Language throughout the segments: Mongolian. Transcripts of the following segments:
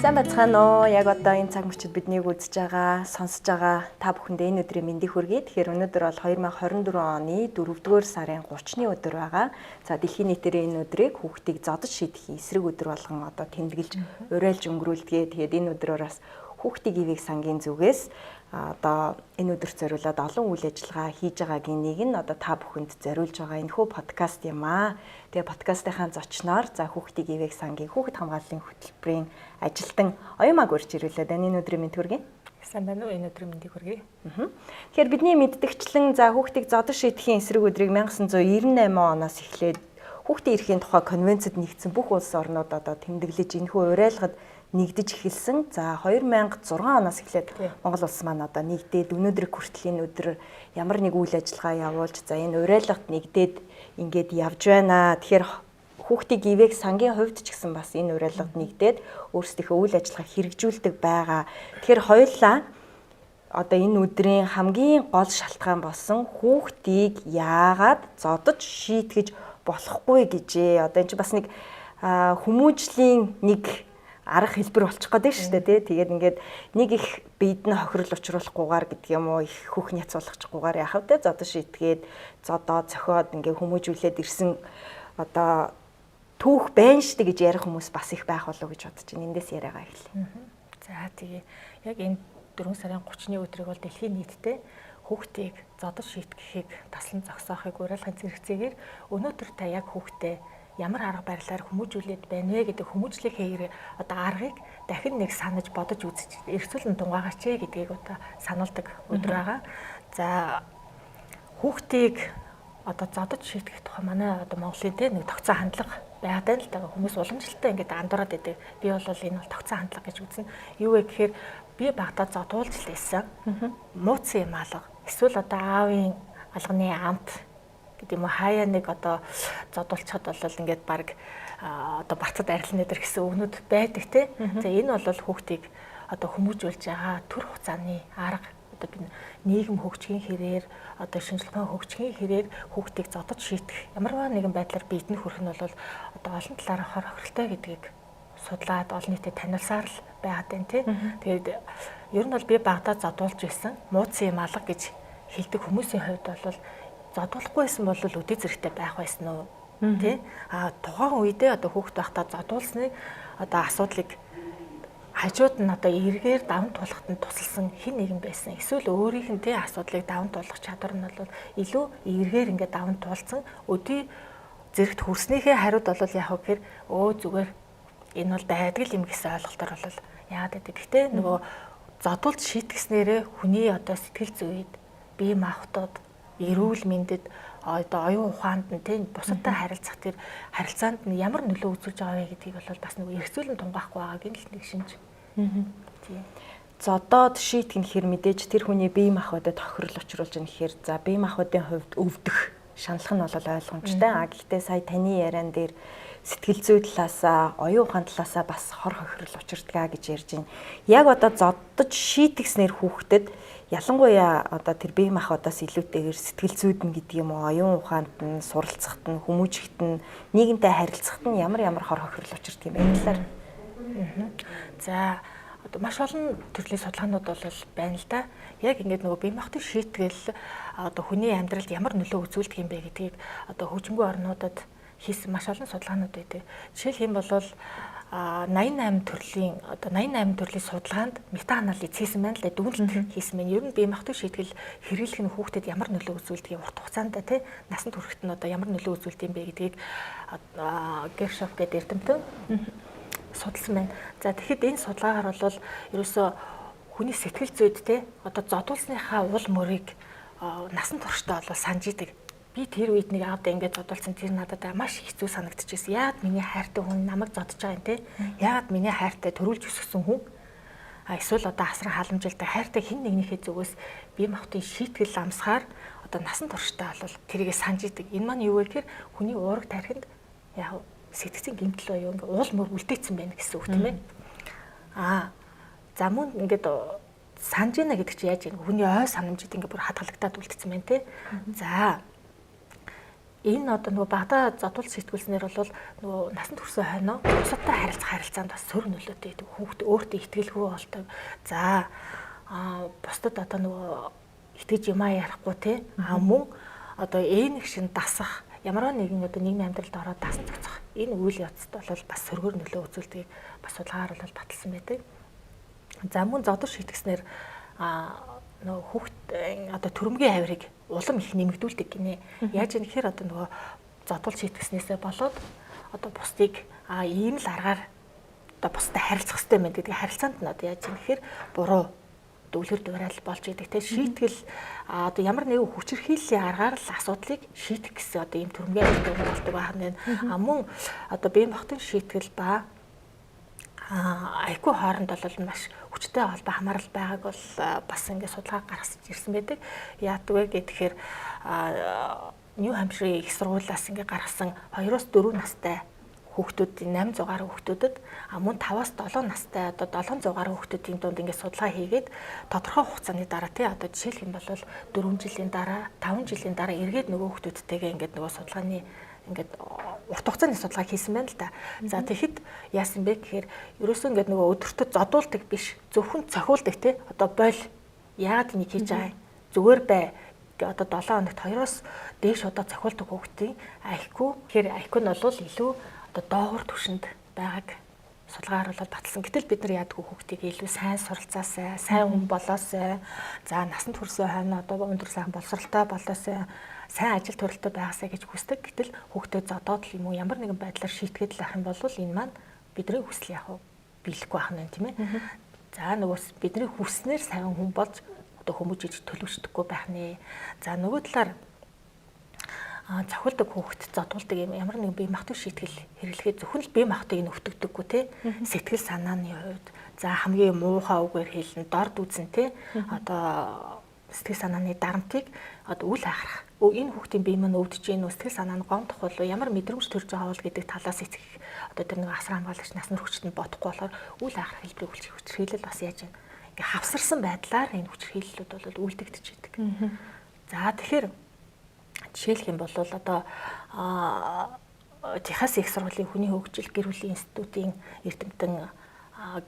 Сайн байцгаана уу? Яг одоо энэ цаг мөчид биднийг үзэж байгаа, сонсож байгаа та бүхэндээ энэ өдрийн мэндийг хүргэе. Тэгэхээр өнөөдөр бол 2024 оны 4-р сарын 30-ны өдөр байгаа. За дэлхийн нийтээр энэ өдрийг хүүхдийг зодож шийдэх эсрэг өдөр болгон одоо тэмдэглэж уриалж өнгөрүүлдэг. Тэгээд энэ өдрөөр бас хүүхдийн ивэг сангийн зүгээс одоо энэ өдөрт зориулаад олон үйл ажиллагаа хийж байгаагийн нэг нь одоо та бүхэнд зориулж байгаа энэхүү подкаст юм аа. Тэгээ подкастынхаа зочноор за хүүхдийн ивэг сангийн хүүхэд хамгааллын хөтөлбөрийн ажилтан Оюмаг урьж ирүүлээд энэ өдрийн мэнд хүргэе. Сайн байна уу? Энэ өдрийн мэндийг хүргэе. Тэгэхээр бидний мэддэгчлэн за хүүхдийг зодож шийдэхийн эсрэг өдрийг 1998 оноос эхлээд хүүхдийн эрхийн тухай конвенцэд нэгдсэн бүх улс орнууд одоо тэмдэглэж энэхүү уриалгад нэгдэж эхэлсэн. За 2006 оноос эхлээд Монгол улс маань одоо нэгдээд өнөөдрийг хүртэл энэ өдөр ямар нэг үйл ажиллагаа явуулж за энэ уриалгад нэгдээд ингээд явж байна. Тэгэхээр хүүхдийн ивэг сангийн хувьд ч гэсэн бас энэ уриалгад нэгдээд өөрсдийнхөө үйл ажиллагаа хэрэгжүүлдэг байгаа. Тэгэхээр хоёулаа одоо энэ өдрийн хамгийн гол шалтгаан болсон хүүхдийг яагаад зодож шийтгэж болохгүй гэжээ. Одоо энэ чинь бас нэг хүмүүжлийн нэг арга хэлбэр болчих гээд байна шүү дээ тий. Тэгээд ингээд нэг их биед нь хохирол учруулахгүйгээр гэдэг юм уу их хөх няц болгочихгүйгээр яхав те зодож шийтгээд зодоо цохиод ингээд хүмүүжүүлээд ирсэн одоо түүх байна штэ гэж ярих хүмүүс бас их байх болов гэж бодож байна. Эндээс яриагаа эхлэе. За тэгээ яг энэ 4 сарын 30-ны өдрийг бол дэлхийн нийтдээ хүүхдийг зодож шийтгэхийг таслан зогсоохыг уриалгын зэрэгцээгээр өнөөдөр та яг хүүхдээ ямар арга барилаар хүмүүжүүлээд байна вэ гэдэг хүмүүжлэх хэвээр одоо аргыг дахин нэг санаж бодож үзэж эргцүүлэн тунгаагаач гэдгийг одоо сануулдаг өдөр байгаа. За хүүхдийг одоо зодож шийтгэх тухай манай одоо Монголын тэ нэг тогтсон хандлага байгаад байна л да. Хүмүүс уламжлалтай ингээд андуураад байдаг. Би бол энэ бол тогтсон хандлага гэж үзнэ. Юу вэ гэхээр би багтаа зодуулж л байсан. Мууцсан юм алга. Эсвэл одоо аавын алганы амт гэдэг юм уу хаяа нэг одоо зодуулчихад бол ингээд баг одоо бацад арилна дээр гэсэн өгнүүд байдаг те. За энэ бол хүүхдийг одоо хүмүүжүүлж байгаа төр хугацааны арга одоо би нийгэм хөгжихийн хэрээр одоо шинжилгээ хөгжихийн хэрээр хүүхдийг зодож шийтгэх ямар нэгэн байдлаар биедэн хүрэх нь бол одоо олон талаараа хор хохиролтой гэдгийг судлаад олон нийтэд таниулсаар л байгаад байна тий. Тэгээд ер нь бол би багадаа зодуулж байсан мууцсан юм алга гэж хэлдэг хүмүүсийн хувьд бол зодуулахгүй байсан бол үдээ зэрэгтэй байх байсан уу тий. Тухайн үедээ одоо хүүхд байхдаа зодуулсныг одоо асуудлыг хажууд нь одоо эргээр даван туулахад нь тусалсан хэн нэгэн байсан. Эсвэл өөрийнх нь тий асуудлыг даван туулах чадвар нь бол илүү эргээр ингээд даван туулсан өдөө зэрэгт хүрснийхээ хариуд бол яг гэхээр зүгээр энэ бол дайдаг юм гэсэн ойлголтоор бол яагаад гэдэг. Гэхдээ нөгөө зодуулж шийтгснээрээ хүний одоо сэтгэл зүйд бие махбодод эрүүл мэндэд одоо оюун ухаанд нь тийм бусадтай харилцах тэр харилцаанд нь ямар нөлөө үзүүлж байгаа вэ гэдгийг бол бас нэг эргцүүлэн тунгаахгүй байгаагийн л нэг шинж. Тийм. Зодоод шийтгэх нь хэр мэдээж тэр хүний бие махбодод тохирол учруулж байгаа гэхээр за бие махбодын хувьд өвдөх шаналх нь бол ойлгомжтой. Гэхдээ сая таны яриан дээр сэтгэл зүй талаасаа, оюун ухаан талаасаа бас хор хохирол учирдгаа гэж ярьж байна. Яг одоо зодож шийтгснээр хүүхдэд ялангуяа одоо тэр бие махбодоос илүүтэйгээр сэтгэл зүйд нь гэдэг юм уу, оюун ухаанд нь, суралцахад нь, хүмүүжихт нь, нийгэмтэй харилцахад нь ямар хор хохирол учирдаг юм бэ талаар. За одоо маш олон төрлийн судалгаанууд бол байна л да. Яг ингээд нөгөө бие махбодын шийтгэл одоо хүний амьдралд ямар нөлөө үзүүлдэг юм бэ гэдгийг одоо хөгжимгүй орнуудад хийсэн маш олон судалгаанууд байдаг. Жишээлх юм бол 88 төрлийн судалгаанд метаанализ хийсэн байна л да. Дүгнэлт хийсэн байна. Ер нь бие махбодын шийтгэл хэрэглэх нь хүүхдэд ямар нөлөө үзүүлдэг урт хугацаанд тий насанд хүрэхэд нь одоо ямар нөлөө үзүүлдэг юм бэ гэдгийг Гершоф гэдэг эрдэмтэн судалсан байна. За тэгэхэд энэ судалгаагаар бол ерөөсөө хүний сэтгэл зүйд те одоо зодуулсныхаа уул мөрийг насан туршдаа бол санаж идэг. Би тэр үед нэг аавда ингэж зодуулсан тэр надад маш хэцүү санагдчихсэн. Яагаад миний хайртай хүн намайг зодож байгаа юм те? Яагаад миний хайртай төрүүлж өсгсөн хүн? Эсвэл одоо асран халамжилтай хайртай хэн нэгнийхээ зүгээс бие махбодын шийтгэл амсгаар одоо насан туршдаа бол тэрийг санаж идэг. Энэ маань юу вэ гэхээр хүний уурэг тархинд яг сэтгцийн гэмтэл боёо ингээ уул мөр үлдээсэн байна гэсэн үг тийм ээ. За мөн ингээд санаж байна гэдэг чи яаж юм? Хүний ой санамжид ингээ бүр хадгалагдаад үлдсэн байна те. За энэ одоо нөгөө багада задуул сэтгүүлснээр бол нөгөө насанд хүрсэн хойноо бусадтай харилцаанд бас сөрөг нөлөөтэй гэдэг. Хүүхд өөртөө итгэлгүй болдог. За бусдад одоо нөгөө итгэж юмаа ярихгүй те мөн одоо нэг шин дасах ямар нэгэн одоо нийгмийн амьдралд ороод дасан зохицох энэ үйл явцад бол бас сөргөөр нөлөө үзүүлдэг бас судалгаагаар бол баталсан байдаг. За мөн зодор шийтгснээр нөгөө хүүхд одоо төрөмгийн авирыг улам их нэмэгдүүлдэг гинэ. Яаж юм гэхээр одоо нөгөө зодол шийтгснээсээ болоод одоо бусдыг ийм л аргаар одоо бусдад харилцах хэрэгтэй мэд гэдэг харилцаанд нь одоо яаж юм гэхээр буруу дүүлгэр дуурайл болж идэг те шийтгэл одоо ямар нэгэн хүчирхийллийн аргаар л асуудлыг шийдэх гэсэн одоо ийм төрөмгийн авирыг болдог байна. Мөн одоо биеийн багтын шийтгэл ба айгүй хооронд бол маш хүчтэй холбоо хамаарал байгааг бол бас ингээд судалгаа гаргаж ирсэн байдаг. Яадаг вэ гэхээр Нью Хампширийн их сургуулиас ингээд гаргасан 2-4 настай хүүхдүүдийн 800 гаруй хүүхдүүдэд мөн 5-7 настай одоо 700 гаруй хүүхдүүдийн дунд ингээд судалгаа хийгээд тодорхой хугацааны дараа тий одоо жишээлх юм бол 4 жилийн дараа 5 жилийн дараа эргээд нөгөө хүүхдүүдтэйгээ ингээд нөгөө судалгааны ингээд урт хугацааны судалгаа хийсэн байна л да. За тэгэхэд яасан бэ гэхээр ерөөсөө ингээд нөгөө өдөртөө зодуулдаг биш зөвхөн цохиулдаг тий одоо бойл яагаад энийг хийж байгаа зүгээр бай одоо 7 хоногт 2-оос дээш удаа цохиулдаг хүүхдийн IQ тэгэхээр IQ нь бол илүү одоо доогуур түвшинд байгааг судалгаагаар бол баталсан. Гэтэл бид нар яадгүй хүүхдийг илүү сайн суралцаасай, сайн хүн болоосай. За насанд хүрсэн хойно одоо өндөр сайхан боловсралтай болоосай, сайн ажил төрөлтэй байгаасай гэж хүсдэг. Гэтэл хүүхдэд зодоод л юм уу ямар нэгэн байдлаар шийтгээд л ах юм бол энэ маань бидний хүсэл яг биелэхгүй байх нь тийм ээ. За нөгөө бидний хүснээр сайн хүн болж одоо хүмүүжиж төлөвшдөггүй байх нэ. За нөгөө талаар цохилдог хүүхэд зодуулдаг юм ямар нэгэн бие махбодын шийтгэл хэрэглэхэд зөвхөн л бие махбодыг нөвтөгдөггүй те сэтгэл санааны хувьд за хамгийн муухай үгээр хэлнэ дорд үзэн те одоо сэтгэл санааны дарамтыг одоо үл харах энэ хүүхдийн бие маань өвдөж гин сэтгэл санаа нь гомдох болов ямар мэдрэмж төрж байгаа бол гэдэг талаас эцэг одоо тэр нэг асар хамгаалагч насны хүчтэнд бодохгүй болохоор үл харах хэлбэрийг хүчрхийлэл бас яаж байна ингээ хавсарсан байдлаар энэ хүчрхийллүүд бол үлдэгдэж байдаг. За тэгэхээр жишээлх юм бол одоо Техас их сургуулийн хүний хөгжил гэр бүлийн институтын эрдэмтэн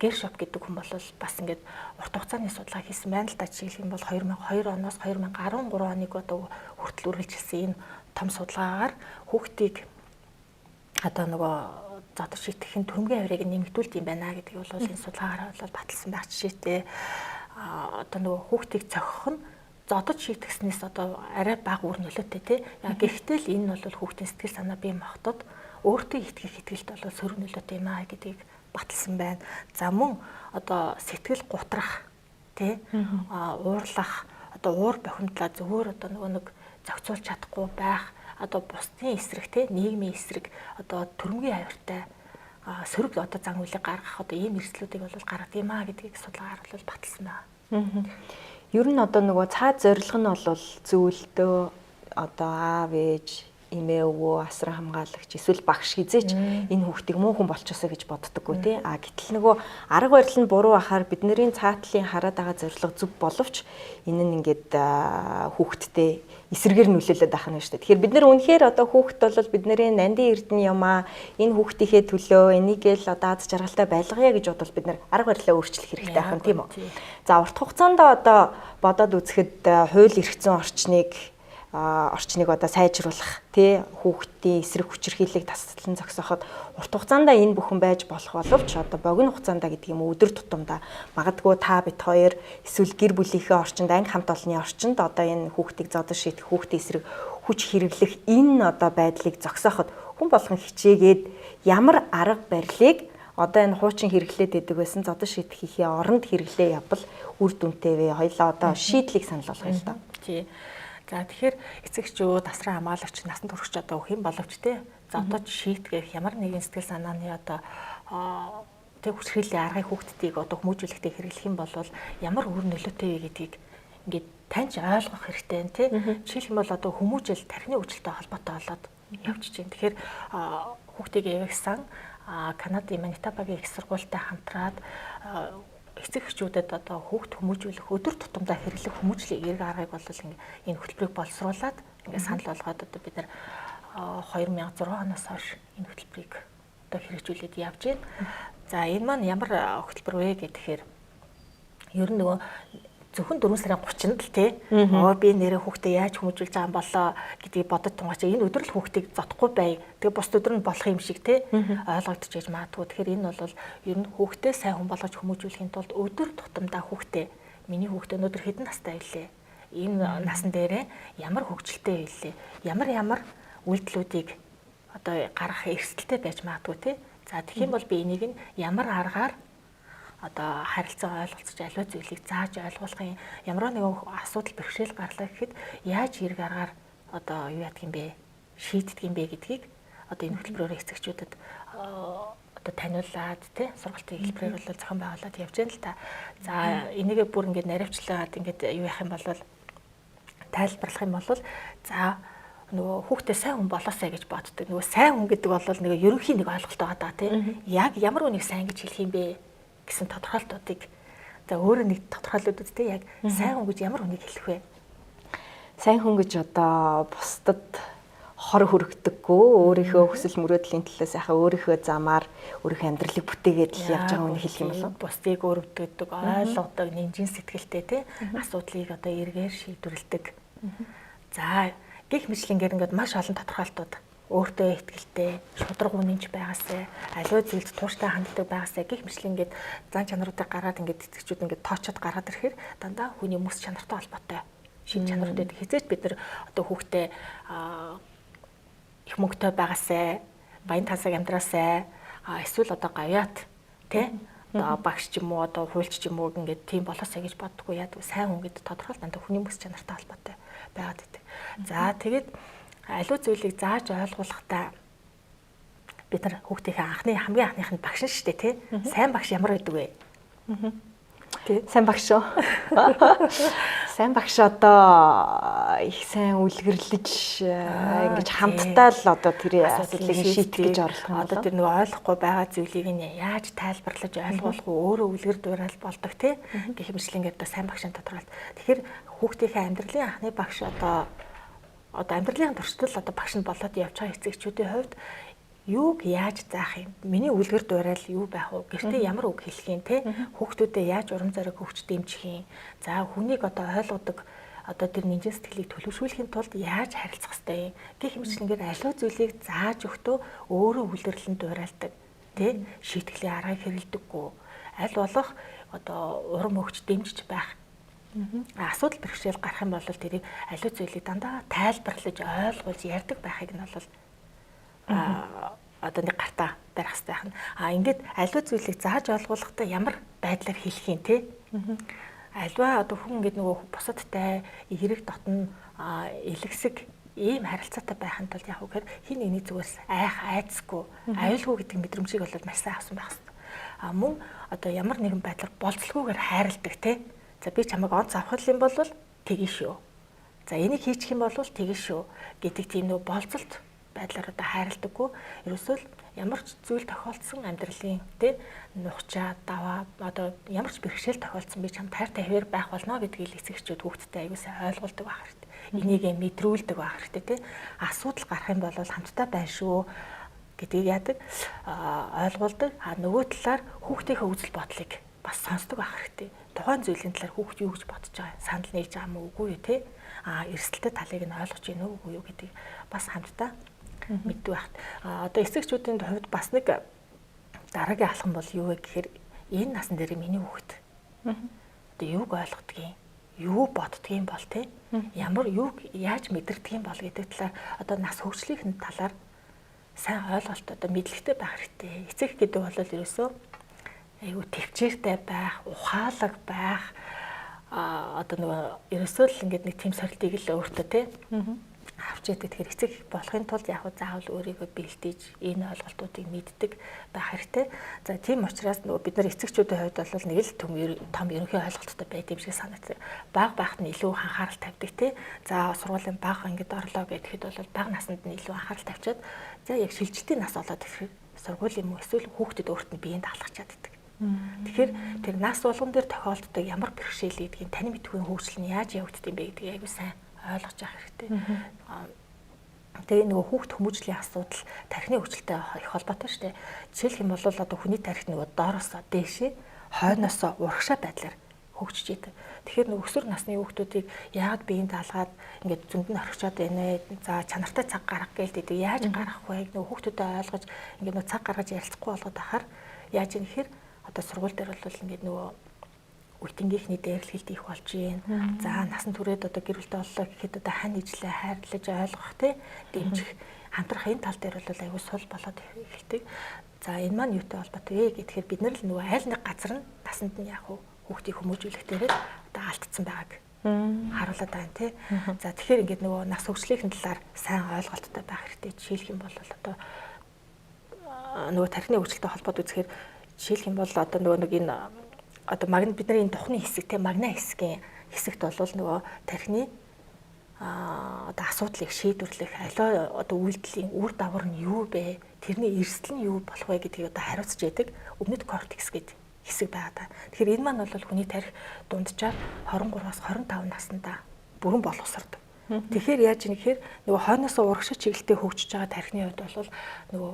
Гершоп гэдэг хүн бол бас ингээд урт хугацааны судалгаа хийсэн байна л да. Жишээлх юм бол 2002 оноос 2013 оныг одоо хүртэл үргэлжилсэн энэ том судалгаагаар хүүхдийг одоо нөгөө зодож шийтгэхийн төрөмгийн авирыг нэмэгдүүлт юм байна гэдгийг бол энэ судалгаагаар бол баталсан байх жишээтэй. Одоо нөгөө хүүхдийг цохих нь зодож шийтгэснээс одоо арай бага үр нөлөөтэй тий. Гэхдээ л энэ бол хүүхдийн сэтгэл санаа бие махбодод өөртөө итгэх итгэлт бол сөрөг нөлөөтэй юм аа гэдгийг баталсан байна. За мөн одоо сэтгэл гутрах тий уурлах одоо уур бухимдлаа зөвхөн одоо нөгөө нэг зохицуулж чадахгүй байх одоо бусдын эсрэг тий нийгмийн эсрэг одоо төрөмгийн авиртай сөрөг одоо зан үйлийг гаргах одоо ийм эрсдлүүдийг бол гаргад юм аа гэдгийг судалгаагаар бол баталсан байна. Ер нь одоо нөгөө цаад зорилго нь бол зөвлөлтөө одоо аав ээж эмээ өвөө асран хамгаалагч эсвэл багш хизээч энэ хүүхдийг муу хүн болчихосоо гэж боддоггүй тий. Гэтэл нөгөө арга барил нь буруу ахаар бидний цаатлын хараад байгаа зорилго зөв боловч энэ нь ингээд хүүхдтэй эсрэгээр нөлөөлөд байх нь шүү дээ. Тэгэхээр бид нар үнэхээр одоо хүүхд бол бидний нандин эрдэнэ юм аа энэ хүүхдийнхээ төлөө энийгээл одоо аз жаргалтай байлгая гэж бодвол бид нар арга барилаа өөрчлөх хэрэгтэй байх нь тийм үү. За урт хугацаанд одоо бодоод үзэхэд хууль эрх зүйн орчныг одоо сайжруулах тий хүүхдийн эсрэг хүчирхийллийг таслан зогсооход урт хугацаанд энэ бүхэн байж болох боловч одоо богино хугацаанд гэдэг юм өдөр тутамдаа магадгүй та бит хоёр эсвэл гэр бүлийнхээ орчинд анги хамт олонны орчинд одоо энэ хүүхдийг зодож шийдэх хүүхдийн эсрэг хүч хэрэглэх энэ одоо байдлыг зогсооход хүн болгон хичээгээд ямар арга барилыг одоо энэ хуучин хэрэглээд идэг байсан зодож шийдэхийнхээ оронд хэрэглээ явбал үр дүнтэй вэ? Хоёлаа одоо шийдлийг санал болгоё л да. Тий. За тэгэхээр эцэгчүүд асран хамгаалагч насанд хүрэгч одоо хэн боловч те зодож шийтгэх ямар нэгэн сэтгэл санааны одоо тэг хүчрхийллийн аргыг хүүхдүүдийг одоо хүмүүжүүлэхдээ хэрэглэх юм бол ямар үр нөлөөтэй вэ гэдгийг ингээд таньж ойлгох хэрэгтэй юм те. Жишээлх юм бол одоо хүмүүжил тархины өвчлөлтэй холбоотой болоод явчихж байна. Тэгэхээр хүүхдийг эвэгсэн Канадын Манитабагийн их сургуультай хамтраад эцэг эхчүүдэд одоо хүүхд хүмүүжүүлэх өдөр тутамдаа хэрэглэх хүмүүжлийн эрг аргыг бол энэ хөтөлбөрийг боловсруулад ингээд санал болгоод одоо бид нар 2006 оноос хойш энэ хөтөлбөрийг одоо хэрэгжүүлээд явж байна. За энэ маань ямар хөтөлбөр вэ гэхээр ер нь нөгөө зөвхөн 4 сарын 30-нд л тий. Би нэрээ хүүхдээ яаж хүмүүжүүлж байгаа юм болоо гэдгийг бодод тунгач энэ өдөр л хүүхдийг зодохгүй бай. Тэгээ бус өдөр нь болох юм шиг тий. Ойлгогдчихэж магадгүй. Тэгэхээр энэ бол ер нь хүүхдээ сайн хүн болгож хүмүүжүүлэхийн тулд өдөр тутамдаа хүүхдээ миний хүүхдээ өнөөдөр хэдэн настай байлээ? Энэ насан дээрээ ямар хөгжилтэй байлээ? Ямар үйлдэлүүдийг одоо гаргах эрсдэлтэй байж магадгүй тий. За тэгэх юм бол би энийг нь ямар аргаар одоо харилцаа ойлголцож аливаа зүйлийг зааж ойлгуулахын ямар нэгэн асуудал бэрхшээл гарлаа гэхэд яаж хэрэг аргаар одоо юу яадаг юм бэ? Шийддэг юм бэ гэдгийг одоо энэ хөтөлбөрөөр эцэгчүүдэд одоо таниулаад тий сургалтын хэлбэрээр бол зохион байгуулад явж байна л та. За энийгээ бүр ингээд наривчлаад ингээд юу яах юм бол тайлбарлах юм бол за нөгөө хүүхдээ сайн хүн болоосай гэж боддог. Нөгөө сайн хүн гэдэг бол нэг ерөнхий нэг ойлголт байгаа даа тий. Яг ямар үнийг сайн гэж хэлэх юм бэ гэсэн тодорхойлтуудыг за өөрөө нэг тодорхойлоод үзтээ яг сайн хүн гэж ямар үнийг хэлэх вэ? Сайн хүн гэж одоо бусдад хор хүрэгдэггүй, өөрийнхөө хүсэл мөрөөдлийн төлөө сайхан өөрийнхөө замаар өөрийнхөө амьдралыг бүтээгээд л явж байгаа үнийг хэлэх юм болов? Бусдыг өрөвддөг, ойлгодог, нэмжин сэтгэлтэй тий асуудлыг одоо эргээр шийдвэрлэдэг. За гих мэтлэнгээр ингээд маш олон тодорхойлтууд өөртөө ихтгэлтэй, шудраг үнэнч байгаасай, аливаа зүйлд тууштай ханддаг байгаасай гих мэтлэнгээд зан чанаруудыг гаргаад ингээд эцэгчүүд ингээд тоочод гаргаад ирэхээр дандаа хүний мөс чанартай холбоотой шин чанаруудад хизээч бид нар одоо хүүхдээ их мөнгөтэй байгаасай, баян тансаг амьдраасай, эсвэл одоо гавьяат тий одоо багш ч юм уу одоо хуульч ч юм уу ингээд тийм болоосай гэж боддоггүй яадаг сайн хүн гэдэг тодорхойлт дандаа хүний мөс чанартай холбоотой байгаад байдаг. За тэгээд аливаа зүйлийг зааж ойлгуулахдаа бид нар хүүхдийнхээ хамгийн анхных нь багш нь шүү дээ тий. Сайн багш ямар байдаг вэ? Сайн багш шүү. Сайн багш одоо их сайн үлгэрлэж ингэж хамтдаа л одоо тэр асуудлыг шийдэх гэж орлох юм. Одоо тэр нэг ойлгохгүй байгаа зүйлийг нь яаж тайлбарлаж ойлгуулах вэ? Өөрөө үлгэр дуурайл болдог тий. Гэх мэтлэнгээр одоо сайн багшийн тодорхойлт. Тэгэхээр хүүхдийнхээ амьдралын анхны багш одоо амьдралын туршдал одоо багш нь болоод явж байгаа эцэгчүүдийн хувьд юуг яаж заах юм? Миний үлгэр дуурайл юу байх вэ? Гэртээ ямар үг хэлэх юм те? Хүүхдүүдэд яаж урам зориг өгч дэмжих юм? За хүнийг одоо ойлгодог одоо тэр нинжин сэтгэлийг төлөвшүүлэхийн тулд яаж харилцах ёстой юм? Гэх мэтлэнгээр аливаа зүйлийг зааж өгтөө өөрөө үлгэрлэн дуурайлдаг те? Шийтгэлийн аргыг хэрэглэдэггүй. Аль болох одоо урам өгч дэмжиж байх. Асуудал бэрхшээл гарах юм бол тэрийг аливаа зүйлийг дандаа тайлбарлаж ойлгуулж ярьдаг байхыг нь бол одоо нэг гартаа барих хэрэгтэй байна. Ингээд аливаа зүйлийг зааж ойлгуулахдаа ямар байдлаар хэлэх юм те? Аливаа одоо хүн ингээд нөгөө бусадтай эерэг дотн элэгсэг ийм харилцаатай байхын тулд яг үгээр хин нэгний зүгээс айцгүй, аюулгүй гэдэг мэдрэмжийг бол маш сайн авсан байх хэрэгтэй. Мөн одоо ямар нэгэн байдлаар болцлогүйгээр хайрладаг те? За би чамайг онц авах юм бол тэгнэ шүү. За энийг хийчих юм бол тэгнэ шүү гэдэг тийм нөө болцолт байдлаар одоо хайрладаггүй. Ерөөсөө л ямар ч зүйл тохиолдсон амьдралын тий нухчаа даваа одоо ямар ч бэрхшээл тохиолдсон би чамд хайртай хэвээр байх болно гэдгийг эцэгчүүд хүүхдтэй аюулсаа ойлгуулдаг байх хэрэгтэй. Энийг мэдрүүлдэг байх хэрэгтэй тий. Асуудал гарах юм бол хамтдаа байна шүү гэдгийг яадаг ойлгуулдаг. Нөгөө талаар хүүхдийнхээ үзэл бодлыг бас сонсдог байх хэрэгтэй. Тухайн зүйлийн талаар хүүхд юу гэж бодож байгаа санал нээж байгаа мó үгүй юу те эрсдэлтэй талыг нь ойлгож гинэ үгүй юу гэдгийг бас хамтдаа мэддэг байхад одоо эцэгчүүдийн хувьд бас нэг дараагийн алхам бол юу вэ гэхээр энэ насан дээр миний хүүхд одоо юуг ойлгодгийг юу боддгийг бол те ямар юуг яаж мэдэрдгийг бол гэдэг талаар одоо нас хөгжлийн талаар сайн ойлголт одоо мэдлэгтэй байх хэрэгтэй. Эцэг гэдэг бол ерөөсөө айгу төвчээртэй байх, ухаалаг байх одоо нөгөө ерөөсөө л ингээд нэг тийм сорилтыг л өөртөө те авч яадаг. Тэгэхээр эцэг болохын тулд яг заавал өөрийгөө бэлдэж энэ ойлголтуудыг мэддэг байх хэрэгтэй. За тийм учраас нөгөө бид нар эцэгчүүдийн хувьд бол нэг л том ерөнхий ойлголттой байд юм шиг санагдав. Бага байхад нь илүү анхаарал тавьдаг те. За сургуулийн бага ангид орлоо гэхэд бол бага наснд нь илүү анхаарал тавьчаад за яг шилжилтийн нас болоод ирэхэд сургууль юм уу эсвэл хүүхдэд өөрт нь биеинд алхаж чаддаг. Тэгэхээр тэр нас болгон дээр тохиолддог ямар бэрхшээл гэдгийг таны мэдгүй хөгжил нь яаж явагддаг юм бэ гэдгийг аягүй сайн ойлгож авах хэрэгтэй. Тэгээ нөгөө хүүхд хүмүүжлийн асуудал тархины хөгжилтэй их холбоотой шүү дээ. Жишээлх юм бол одоо хүний тархи нөгөө доороосоо дээшээ хойноосоо урагшаа байдлаар хөгжиж идэг. Тэгэхээр нөгөө өсвөр насны хүүхдүүдийг яагаад биеийн даалгаад ингээд зөнд нь орхичоод байна вэ? За чанартай цаг гаргах гэлтэй яаж гаргах вэ? Нөгөө хүүхдүүдэд ойлгож ингээд нөгөө цаг гаргаж ярилцахгүй болгоод ахаар яаж юм гэхээр одоо сургууль дээр бол ингээд нөгөө үеийнхний дээрлэлт их болж байна. За насан туршид одоо гэр бүлтэй боллоо гэхэд одоо хань ижлээ хайрлаж ойлгох дэмжих хамтрах энэ тал дээр бол аюул сул болоод эхэлдэг. За энэ маань юутай холбоотой вэ гэхээр бид нар л нөгөө айл нэг газар нь насанд нь яг хүүхдийг хүмүүжүүлэх дээрээ одоо алдсан байгааг харуулдаг байна тий. За тэгэхээр ингээд нөгөө нас хөгжлийнхэн талаар сайн ойлголттой байх хэрэгтэй. Жишээлх юм бол одоо нөгөө тархины хөгжилтэй холбоод үзэхээр жишээлх юм бол одоо нөгөө нэг энэ одоо бидний тухны хэсэг те магна хэсгийн хэсэгт бол нөгөө тархины одоо асуудлыг шийдвэрлэх аливаа одоо үйлдэлийн үр дагавар нь юу бэ? Тэрний эрсдэл нь юу болох вэ гэдгийг одоо хариуцж яадаг өмнөд кортекс гэдэг хэсэг байгаа. Тэгэхээр энэ маань бол хүний тархи дунджаар 23-аас 25 наснда бүрэн боловсрдог. Тэгэхээр яаж юм гэхээр нөгөө хойноосоо урагшаа чиглэлтэй хөгжиж байгаа тархины хувьд бол нөгөө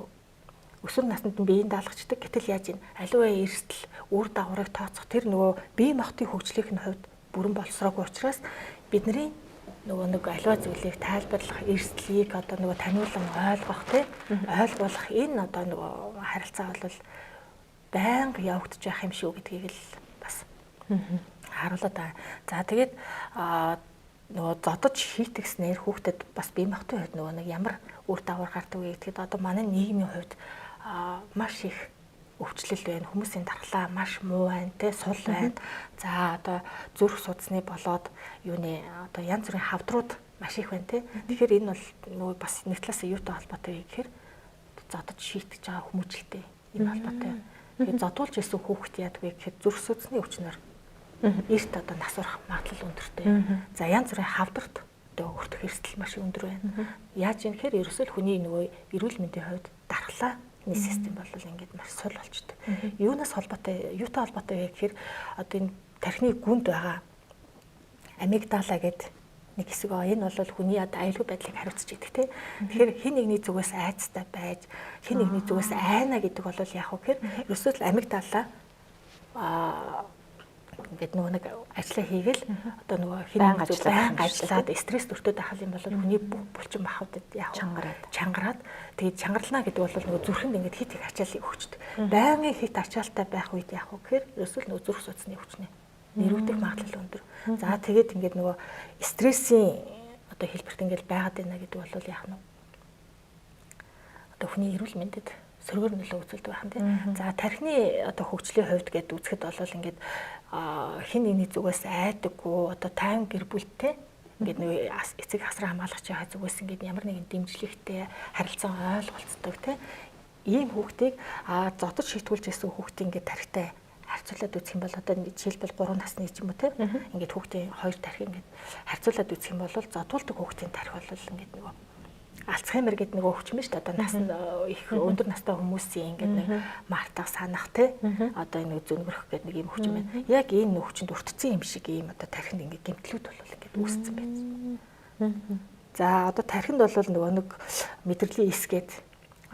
өсвөр наснд нь биеийн даалгачдаг. Гэтэл яаж юм аливаа эрсдэл үр дагаврыг тооцох тэр нөгөө бие махбодын хөгжлийнх нь хувьд бүрэн боловсроогүй учраас бидний нөгөө нэг аливаа зүйлийг тайлбарлах, эрсдлийг одоо нөгөө таниулан ойлгох ойлгох энэ одоо нөгөө харилцаа бол байнга явагдаж байх юм шүү гэдгийг л бас харуулдаг байна. За тэгээд нөгөө зодож шийтгснээр хүүхдэд бас бие махбодын хувьд нөгөө нэг ямар үр дагавар гардаг вэ гэдгийг одоо манай нийгмийн хувьд маш их өвчлөл байна. Хүмүүсийн дархлаа маш муу байна, сул байна. За одоо зүрх судасны болоод юуны одоо янз бүрийн хавдрууд маш их байна те. Тэгэхээр энэ бол нөгөө бас нэг талаас юутай холбоотой вэ гэхээр зодож шийтгэж байгаа хүмүүжлэлтэй энэ холбоотой. Тэгээд зодуулж исэн хүүхэд яадаг вэ гэхээр зүрх судасны өвчнөр эрт одоо нас урах магадлал өндөртэй. За янз бүрийн хавдарт одоо өртөх эрсдэл маш өндөр байна. Яаж юм гэхээр ерөөсөө хүний нөгөө эрүүл мэндийн хувьд дархлаа энэ систем бол ингээд маш сул болчдөг. Юунаас холбоотой, юутай холбоотой вэ гэхээр одоо энэ тархины гүнд байгаа амигдала гэдэг нэг хэсэг аа энэ бол хүний одоо аюулгүй байдлыг хариуцж идэг тийм. Тэгэхээр хин нэгний зүгээс айцтай байж, хин нэгний зүгээс айна гэдэг бол яг хөө гэхээр ерөөсөө л амигдала ингээд нөгөө нэг ажиллаа хийгээл одоо нөгөө хин байнга ажиллаад стресс төртөд ахал юм бол хүний бүх булчин махбодод яг чангараад тэгээд чангарлана гэдэг бол нөгөө зүрхэнд ингээд хит их ачаалал өгчдөг. Байнгын хит ачаалтай байх үед яг гэхээр ерөөсөө нөгөө зүрх судасны өвчнээ нэрвдэх магадлал өндөр. За тэгээд ингээд нөгөө стрессийн одоо хэлбэрт ингээд байгаад байна гэдэг бол яг нь одоо хүний эрүүл мэндэд сөргөр нөлөө үзүүлдэг байх нь тийм. За тархины одоо хөгжлийн хувьд гэдэг үзэхэд бол ингээд хин нэгний зүгээс айдаггүй одоо тайван гэр бүлтэй ингээд нэг эцэг хасраа хамгаалагч байгаа зүгээс ингээд ямар нэгэн дэмжлэгтэй харилцаа ойлголцдог тийм. Ийм хүүхдийг зодож шийтгүүлж ирсэн хүүхдийн ингээд тархитай харьцуулаад үзэх юм бол одоо жишээлбэл 3 насны ч юм уу тийм. Ингээд хүүхдийн хоёр тархи ингээд харьцуулаад үзэх юм бол зодуулдаг хүүхдийн тархи бол ингээд нөгөө Альцгеймер гэдэг нэг өвчин байна шүү дээ. Одоо нас их өндөр настай хүмүүсийн ингээд нэг мартах санах те одоо энэ зөнгөрөх гэдэг нэг юм өвчин байна. Яг энэ өвчөнд өртцсөн юм шиг ийм одоо тархинд ингээд гэмтлүүд бол ингээд үүссэн байсан. За одоо тархинд бол нөгөө нэг мэдрэлийн эсгээд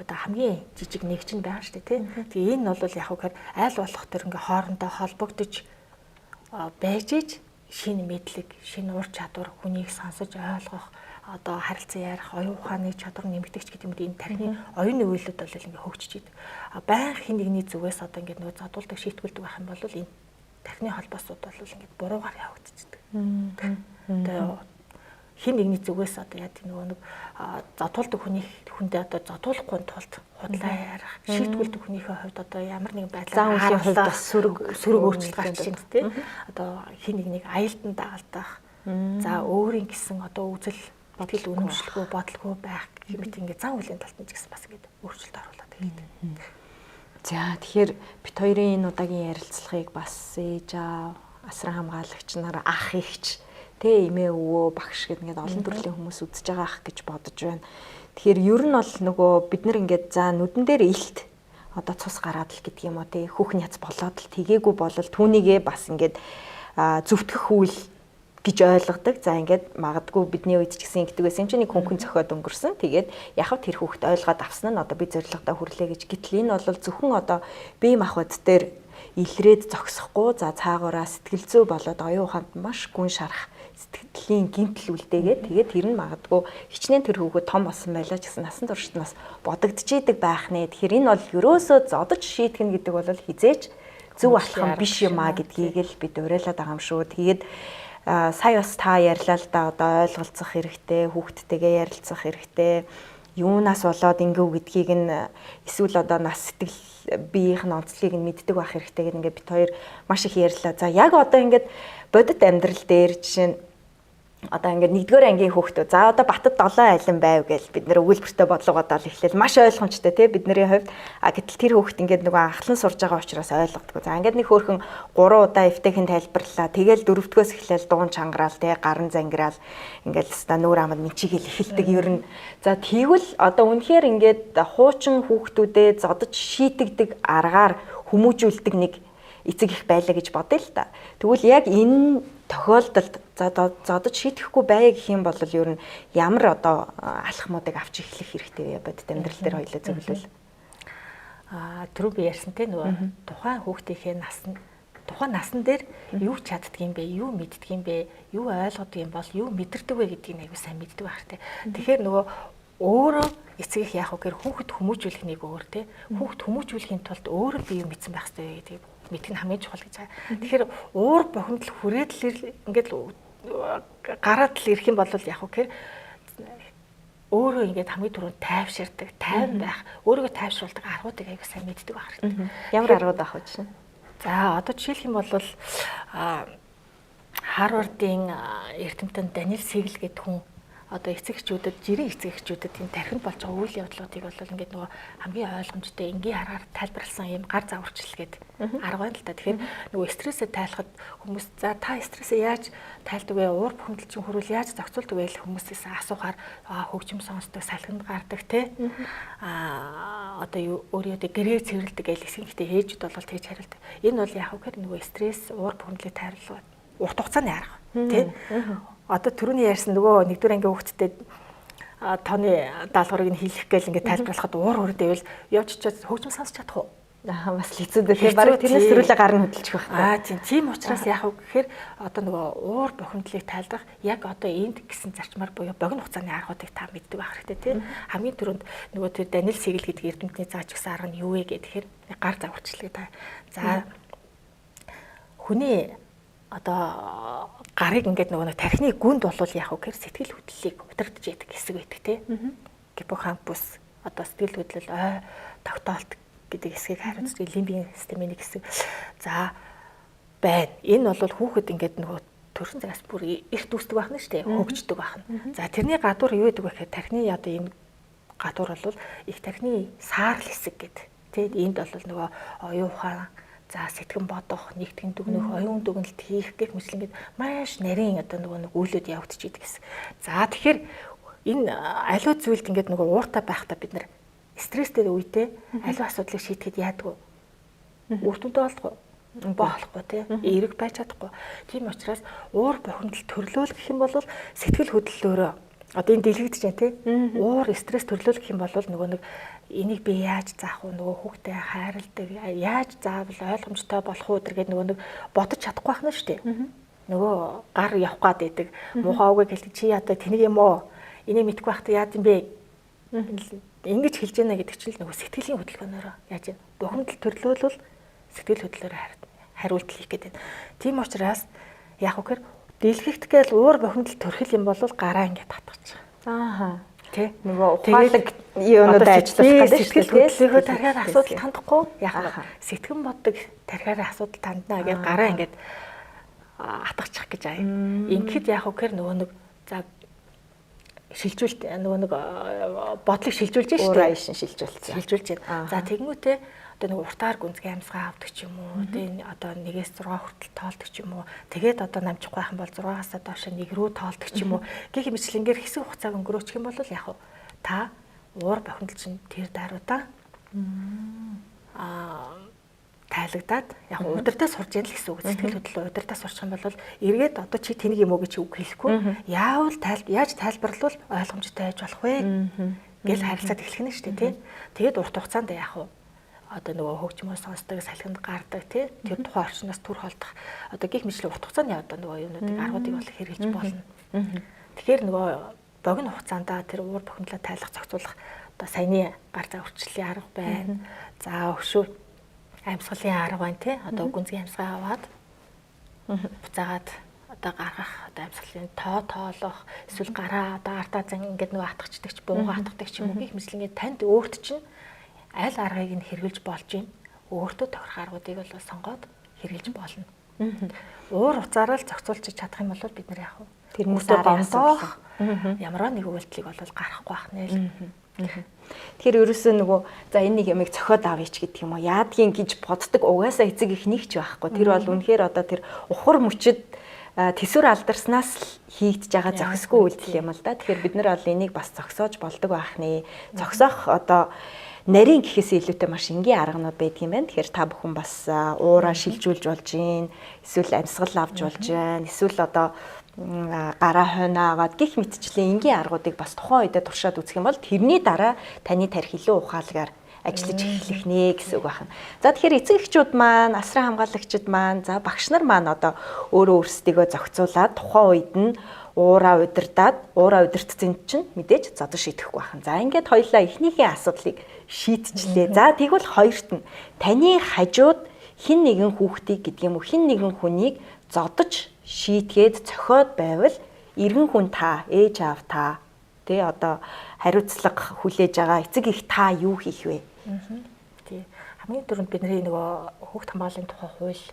одоо хамгийн жижиг нэгч нь байгаа шүү дээ те. Тэгээ энэ бол яг хөө айл болох төр ингээд хоорондоо холбогдож байж иж шинэ мэдлэг, шинэ ур чадвар хүнийг сонсож ойлгох одоо харилцан ярих, оюун ухааны чадвар нэмэгдэгч гэдэг юм уу энэ тархины оюуны үйлдэл бол ингээ хөгжиж идэг. Баян хин нэгний зүгээс одоо ингээ нөгөө задуулдаг шийтгүүлдэг байх юм бол энэ тархины холбоосууд бол ингээ буруугаар явагдчихдаг. Тэгээ хин нэгний зүгээс одоо яа гэдэг нөгөө нэг задуулдаг хүндээ одоо задуулахгүй тулд худлаа ярих, шийтгүүлдэг хүнийхээ хувьд одоо ямар нэгэн байдлаар заавлын хувьд бас сөрөг өөрчлөлт гарч ийн тэ. Одоо хин нэгнийг аялдан дагалдах. За өөрийн гэсэн одоо үзэл бодол үнэмшлгүй бодлого байх гэмэт ингээд зан үлийн талд нь ч гэсэн бас ингээд өөрчлөлт оруулаад байдаг. За тэгэхээр бит хоёрын энэ удаагийн ярилцлагыг бас ээж аав, асран хамгаалагч нар, ах эгч, тэ эмээ өвөө, багш гэдэг ингээд олон төрлийн хүмүүс үзэж байгаа ах гэж бодож байна. Тэгэхээр ер нь бол нөгөө бид нар ингээд за нүдэн дээр илт одоо цус гараад л гэдэг юм уу тэ хүүхний яц болоод л тгээгүй болол түүнийгээ бас ингээд зөвтгөх үйл гэж ойлгодог. За ингээд магадгүй бидний үед ч гэсэн ингэдэг байсан. Энд чинь нэг хөнгөн цохиод өнгөрсөн. Тэгээд яхав тэр хүүхэд ойлгоод авсан нь одоо би зорилгодоо хүрлээ гэж. Гэтэл энэ бол зөвхөн одоо бие махбод дээр илрээд зогсохгүй за цаагаараа сэтгэл зүй болоод оюун ухаанд маш гүн шарах сэтгэлийн гинтл үлдээгээд тэгээд тэр нь магадгүй хичнээн тэр хүүхэд том болсон байлаа ч гэсэн насан туршид нас бодогдчихийдэг байх нэ. Тэгэхээр энэ бол ерөөсөө зодож шийтгэн гэдэг бол хизээч зөв алхам биш юм а гэдгийг л бид уриалаад байгаа юм шүү. Тэгээд сая бас та ярьлаа л да одоо ойлголцох хэрэгтэй, хүүхдтэйгээ ярилцах хэрэгтэй. Юунаас болоод ингэв гэдгийг нь эсвэл одоо нас сэтгэл биеийн онцлогийг нь мэддэг байх хэрэгтэй гэдэг ингээд бид хоёр маш их ярьлаа. За яг одоо ингээд бодит амьдрал дээр жишээ нь одоо ингээд 1-р ангийн хүүхдүүд за одоо Батад 7 айлан байв гэж бид нэр өгүүлбэртэй бодлого бодоод эхлэв. Маш ойлгомжтой тий бидний хувьд. Гэтэл тэр хүүхд ингээд нөгөө анхлан сурж байгаа учраас ойлгодгоо. За ингээд нэг хөөрхөн 3 удаа эвтэйхэн тайлбарлаа. Тэгэл 4-өөс эхлээл дуун чангараал тий гарын зангираал ингээд ста нүүр амад мэнчигээл эхэлдэг ер нь. За тэгвэл одоо үнэхээр ингээд хуучин хүүхдүүдэд зодож шийтгдэг аргаар хүмүүжүүлдэг нэг эцэг их байлаа гэж бодъё л та. Тэгвэл яг энэ тохиолдолд зодож шийтгэхгүй байя гэх юм бол ер нь ямар одоо алхмуудыг авч эхлэх хэрэгтэй вэ? Бодит амьдрал дээр хоёулаа зөвлөвөл. Түрүү би ярьсан те нөгөө тухайн хүүхдийнхээ тухайн насн дээр юу чаддаг юм бэ? Юу мэддэг юм бэ? Юу ойлгодог юм бол юу мэдэрдэг вэ гэдгийг аягүй сайн мэддэг байх те. Тэгэхээр нөгөө өөрөө эцэг их яах вэ гэхээр хүүхэд хүмүүжүүлэх нэг өөр те. Хүүхэд хүмүүжүүлэхийн тулд өөрөө би юу мэдсэн байх хэрэгтэй гэдэг мэдэх нь хамгийн чухал гэж байгаа. Тэгэхээр уур бухимдал хүрээд л ингээд гараад л ирэх юм бол яах вэ гэхээр өөрөө ингээд хамгийн түрүүнд тайвширдаг, тайван байх, өөрийгөө тайвшруулдаг аргуудыг аягүй сайн мэддэг байх хэрэгтэй. Ямар аргууд авах вэ чинь? За одоо жишээлх юм бол Харвардын эрдэмтэн Даниэл Сигл гэдэг хүн одоо эцэгчүүдэд жирийн эцэгчүүдэд энэ тархинд болж байгаа үйл явдлуудыг бол ингээд нөгөө хамгийн ойлгомжтой энгийн аргаар тайлбарласан юм гар завурчлал гэдэг арга байна л да. Тэгэхээр нөгөө стрессээ тайлахад хүмүүс за та стрессээ яаж тайлдаг вэ? Уур бухимдал чинь хөрвөл яаж зохицуулдаг вэ гэх хүмүүсээс асуухаар хөгжим сонсдог, салхинд гардаг те. Одоо өөрөө гэрээ цэвэрлдэг гэх хэсэгтэй ээжүүд бол тэгж хариулдаг. Энэ бол яг үгээр нөгөө стресс, уур бухимдлыг тайруулах урт хугацааны арга тий. Одоо түрүүний ярьсан нөгөө 1-р ангийн хүүхдтэй тооны даалгаврыг нь хийх гээл ингээд тайлбарлахад уур хүрээвэл явж чад хөгжим сонсч чадах уу? Бас л хэцүү дээ. Бараг тэрнээс сөрүүлээ гарна хөдөлчих байх. Тийм учраас яах вэ гэхээр одоо нөгөө уур бухимдлыг тайлбарах яг одоо энд гэсэн зарчмаар буюу богино хугацааны аргуудыг та мэддэг байх хэрэгтэй тий. Хамгийн түрүүнд нөгөө тэр Даниэл Сигл гэдэг эрдэмтний зааж өгсөн арга нь юу вэ гэхээр гар завурчлалыг та. За хүний одоо гарыг ингээд нөгөө тархины гүнд болвол яах вэ гэхээр сэтгэл хөдлөлийг удирдах яадаг хэсэг байдаг тий. Гиппокампус одоо сэтгэл хөдлөл тогтоолт гэдэг хэсгийг хариуцдаг лимбийн системийн нэг хэсэг. За байна. Энэ бол хүүхэд ингээд нөгөө төрсөн цагаас бүр эрт үүсдэг байх нь шүү дээ. Хөгждөг байх нь. За тэрний гадуур юу гэдэг вэ гэхээр тархины одоо энэ гадуур бол их тархины саарл хэсэг гэдэг. Тий энд бол нөгөө оюун ухаан за сэтгэн бодох, нэгтгэн дүгнэх, оюун дүгнэлт хийх гэх мэт ингээд маш нарийн одоо нөгөө нэг үйлүүд явагдчихийдэг гэсэн. За тэгэхээр энэ аливаа зүйлд ингээд нөгөө ууртай байхдаа бид нар стресстэй үедээ аливаа асуудлыг шийдэхэд яадаг вэ? Үр дүндээ болдгоо. Болохгүй тий. Эерэг байж чадахгүй. Тийм учраас уур бухимдал төрлөөл гэх юм бол сэтгэл хөдлөлөөрөө одоо энэ дэлгэгдэж байна тий. Уур стресс төрлөөл гэх юм бол нөгөө нэг энийг би яаж заах вэ? Нөгөө хүүхдээ хайрладаг, яаж заавал ойлгомжтой болох уу гэдэг нөгөө нэг бодож чадахгүй байна шүү дээ. Нөгөө гар явах гад байдаг. Муухай үгээ хэлдэг чи ядаа тэнийг юм уу? Энийг мэдгүй байхдаа яа гэм бэ? Ингэж хэлж яана гэдэг чинь л нөгөө сэтгэлийн хөдөлгөөнөөр яаж вэ? Бухимдал төрлөөлөл сэтгэл хөдлөлөөр хариулт хийх гэдэг. Тийм учраас яг үхээр дэлгэгдэх гээл уур бухимдал төрхөл юм бол гараа ингээд татчих. Тий. Нөгөө ухаалаг юунууд ажиллах гэдэг сэтгэл хөдлөлийнхөө тархиар асуудал тандахгүй яах вэ? Сэтгэн боддог тархиар асуудал танднаа гэж гараа ингээд атгачих гэж аа. Ингээд яах вэ гэхээр нөгөө нэг за шилжүүлт нөгөө нэг бодлыг шилжүүлж шүү дээ. Уурайшин шилжүүлж байна. За тэгмүүтээ одоо нэг уртаар гүнзгий амьсгаа авдаг ч юм уу. Тэгээ одоо 1-6 хүртэл тоолдог ч юм уу. Тэгээд одоо намжихгүй байх юм бол 6-аас доош 1 рүү тоолдог ч юм уу. Гэх мэтлэнгээр хэсэг хугацааг өнгөрөөчих юм бол яах вэ? Та уур бухимдал чинь тэр даруйдаа тайлагдаад яг удирдаа сурж ял гэсэн үг. Сэтгэл хөдлөл удирдаа сурчих юм бол эргээд одоо чи тэнийг юм уу гэж үг хэлэхгүй. Яаж тайлбарлавал ойлгомжтой байж болох вэ гэж харилцаад эхлэх нь шүү дээ, тий. Тэгээд урт хугацаанд яг одоо нөгөө хөгжмөө сонсдог, салхинд гардаг, тий. Тэр тухайн орчноос түр холдох одоо гих мэтлэг урт хугацааны одоо нөгөө юунуудыг аргуудыг бол хэрэгжилж болно. Тэгэхээр нөгөө богино хугацаанд тэр уур бухимдлаа тайлах, зохицуулах одоо саяны гар зав үрчлэлийн арга байна. За өшөө амьсгалын арга байна, тий. Одоо гүнзгий амьсгаа аваад буцаагаад одоо гаргах, одоо амьсгалын тоолох, эсвэл гараа одоо артаа зан ингээд нөгөө атгачдаг ч бууга атгадаг ч юм уу гих мэтлэнгээ танд өөрт чинь аль аргыг нь хэрэгжилж болж байна. Өөртөө тохирох аргуудыг бол сонгоод хэрэгжилж болно. Уур уцаараа л зохицуулж чадах юм бол бид нар яг тэрнээс гомдоох ямар нэг үйлдэлийг бол гарахгүй байх нэ л. Тэгэхээр ерөөсөө нөгөө за энэ нэг ямиг цохиод авъя ч гэдэг юм уу. Яадгийн гэж боддог угаасаа эцэг их нэг ч байхгүй. Тэр бол үнэхээр одоо тэр ухар мөчөд тэсвэр алдарснаас хийгдэж байгаа зохисгүй үйлдэл юм л да. Тэгэхээр бид нар бол энийг бас зогсоож болдог байх нэ. Зогсоох одоо нарийн гэхээс илүүтэй маш энгийн арганууд байдаг юм байна. Тэгэхээр та бүхэн бас уураа шилжүүлж болж гин, эсвэл амьсгал авч болж гин, эсвэл одоо гараа хойноо аваад гих мэтчлийн энгийн аргуудыг бас тухайн үедээ туршаад үзэх юм бол тэрний дараа таны тарих илүү ухаалгаар ажиллаж эхлэх нэ гэсэн үг байна. За тэгэхээр эцэг эхчүүд маань, асран хамгаалагчид маань, за багш нар маань одоо өөрөө өөрсдийгөө зохицуулаад тухайн үед нь уураа удирдсан чинь мэдээж зодон шийдэхгүй байна. За ингээд хоёлаа эхнийхээ асуудлыг шийдчихлээ. За тэгвэл хоёрт нь таны хажууд хин нэгэн хүүхдийг гэдэг юм уу, хин нэгэн хүнийг зодож шийтгээд цохиод байвал эргэн хүн та, ээж аав та, тий одоо хариуцлага хүлээж байгаа эцэг их та юу хийх вэ? Тий. Хамгийн түрүүнд бидний нөгөө хүүхд хамгааллын тухай хууль,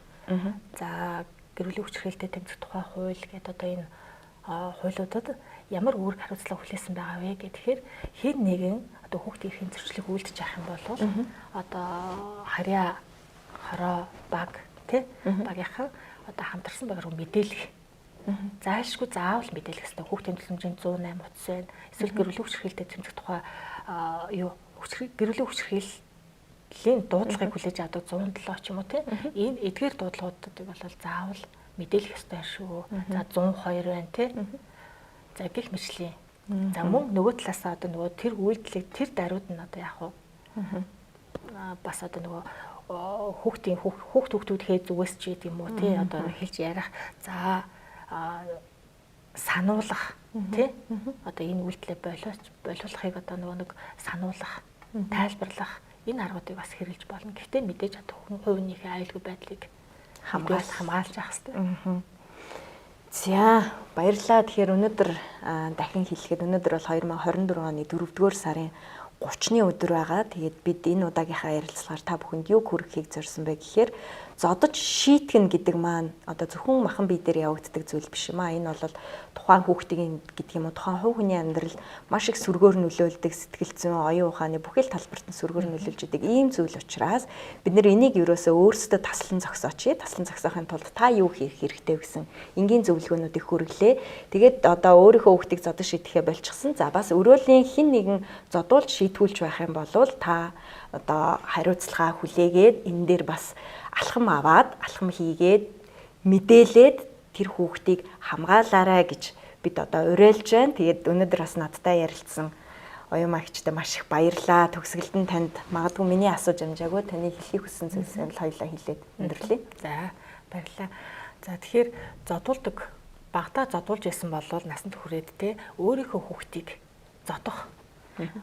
за гэр бүлийн хүчирхээлтэй тэмцэх тухай хууль гэдэг одоо энэ хуулиудад ямар үүрэг хариуцлага хүлээсэн байгаа вэ гэхээр хэн нэгэн одоо хүүхдийн эрхийн зөрчлийг үйлдэж авах юм бол одоо харьяа, хороо, баг, тий багийнхаа одоо хамтарсан байгаа руу мэдээлэх. Зайлшгүй заавал мэдээлэх хэрэгтэй. Хүүхдийн төлөмжийн 108 утас байна. Эсвэл гэр бүлийн хүчирхээлтэй тэмцэх тухай гэр бүлийн хүчирхээлийн дуудлагыг хүлээж авдаг 107 ч юм уу тий. Энэ эдгээр дуудлагуудыг бол заавал мэдээлэх ёстой шүү. За 102 байна тий. За гих мэтчлийн. За мөн нөгөө талаасаа одоо нөгөө тэр үйлдэлийг тэр даруйд нь одоо яг бас одоо нөгөө хүүхдүүдхээ зүгээс ч гэдэг юм уу тий одоо хэлж ярих за сануулгах тий одоо энэ үйлдэлээ болиулахыг одоо нөгөө нэг сануулгах тайлбарлах энэ аргуудыг бас хэрэгжилж болно. Гэхдээ мэдээж одоо хувийнхээ аюулгүй байдлыг хамгаалж авах хэрэгтэй. За баярлалаа. Тэгэхээр өнөөдөр дахин хэлэхэд өнөөдөр бол 2024 оны 4-р сарын 30-ны өдөр байгаа. Тэгээд бид энэ удаагийнхаа ярилцлагаар та бүхэнд юу хүргэхийг зорьсон бэ гэхээр зодож шийтгэн гэдэг маань одоо зөвхөн махан бие дээр явагддаг зүйл биш юм аа. Энэ бол тухайн хүүхдийн гэдэг юм уу тухайн хувь хүний амьдрал маш их сүргээр нөлөөлдөг, сэтгэл зүйн, оюун ухааны бүхэл талбарт нь сүргээр нөлөөлж идэг ийм зүйл учраас бид нэр энийг ерөөсөө өөрсдөө таслан зогсооч. Таслан зогсоохын тулд та юу хийх хэрэгтэй гэсэн энгийн зөвлөгөөнүүдийг хүргэлээ. Тэгээд одоо өөрийнхөө хүүхдийг зодож шийдэхээ болчихсон. За бас өрөөлийн хин нэгэн зодуулж шийтгүүлж байх юм бол та одоо хариуцлага хүлээгээд энэ дээр бас алхам аваад, алхам хийгээд мэдээлээд тэр хүүхдийг хамгаалаарай гэж бид одоо уриалж байна. Тэгээд өнөөдөр бас надтай ярилцсан оюун магчтай маш их баярлалаа. Төгсгөлд нь танд магадгүй миний асууж амжаагүй таны хэлхийг хүссэн зүйлсээ хоёулаа хэлээд өндөрлөе. За баярлалаа. За тэгэхээр зодуулдаг багтаа зодуулж байсан бол насанд хүрээд те өөрийнхөө хүүхдийг зодох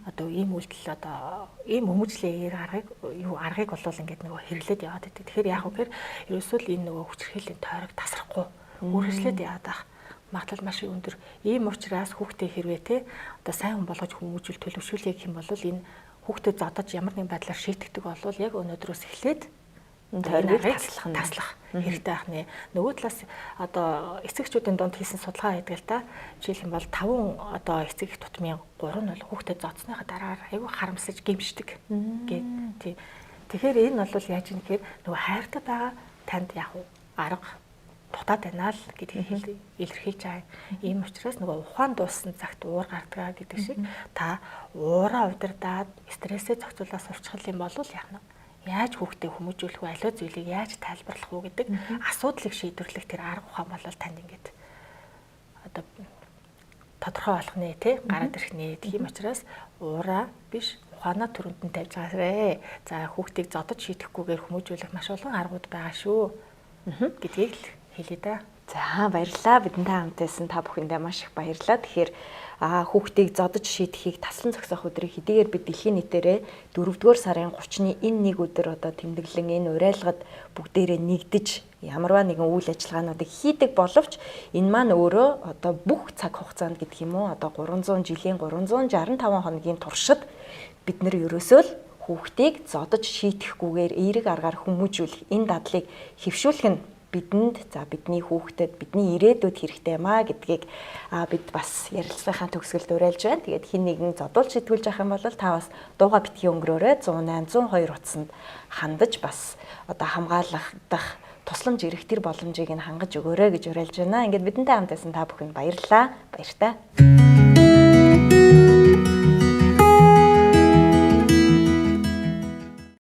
одоо ийм үйлдэл одоо ийм хүмүүжлийн аргыг болвол ингээд нөгөө хэрэглээд яваад байдаг. Тэгэхээр яах вэ гэхээр ерөөсөө л энэ нөгөө хүчирхээлийн тойрог тасрахгүй үргэлжлээд яваад байх магадлал маш их өндөр. Ийм учраас хүүхдээ хэрвээ те одоо сайн хүн болгож хүмүүжүүл төлөвшүүлэх гэх юм бол энэ хүүхдэд зодож ямар нэгэн байдлаар шийтгдэг бол яг өнөөдрөөс эхлээд тойргийг таслах хэрэгтэй байх нэ. Нөгөө талаас одоо эцэгчүүдийн дунд хийсэн судалгаа байдаг л да. Жишээлх юм бол 5 одоо эцэг их тутмын 3 нь бол хүүхдэд зодсныхаа дараа айгүй харамсаж гимшдэг гэв. Тэгэхээр энэ бол яаж юм гэхээр нөгөө хайртай байгаа танд яг арга дутаад байна л гэдгийг илэрхийлж байгаа. Ийм учраас нөгөө ухаан дууссан цагт уур гардгаа гэдэг шиг та уураа удирдаад стрессээ зохицуулаад сурчхал юм бол яах нь яаж хүүхдээ хүмүүжүүлэх вэ, аливаа зүйлийг яаж тайлбарлах вэ гэдэг асуудлыг шийдвэрлэх тэр арга ухаан бол танд ингээд одоо тодорхой болох нэ тий гараад ирэх нэ. Тийм учраас ураа биш ухаанаа түрүүнд нь тавьж байгаарэ. За хүүхдийг зодож шийдэхгүйгээр хүмүүжүүлэх маш олон аргууд байгаа шүү. Гэдгийг л хэлье да. За баярлалаа. Бидэнтэй хамт байсан та бүхэндээ маш их баярлалаа. Тэгэхээр хүүхдийг зодож шийдэхийг таслан зогсоох өдрийг хэдийгээр бид дэлхийн нийтээрээ 4-р сарын 30-ны энэ нэг өдөр одоо тэмдэглэн энэ уриалгад бүгдээрээ нэгдэж ямарваа нэгэн үйл ажиллагаануудыг хийдэг боловч энэ маань өөрөө одоо бүх цаг хугацаанд гэдэг юм уу одоо 300 жилийн 365 хоногийн туршид бид нэр ерөөсөө л хүүхдийг зодож шийдэхгүйгээр эерэг аргаар хүмүүжүүлэх энэ дадлыг хэвшүүлэх нь бидэнд за бидний хүүхдэд бидний ирээдүйд хэрэгтэй маа гэдгийг бид бас ярилцлагынхаа төгсгөлд уриалж байна. Тэгээд хин нэгэн зодуулж сэтгүүлж авах юм бол та бас дууга битгий өнгөрөөрэй 108 102 утсанд хандаж бас одоо хамгаалах тусламж ирэх тэр боломжийг нь хангаж өгөөрэй гэж уриалж байна. Ингээд бидэнтэй хамт байсан та бүхэнд баярлалаа. Баяртай.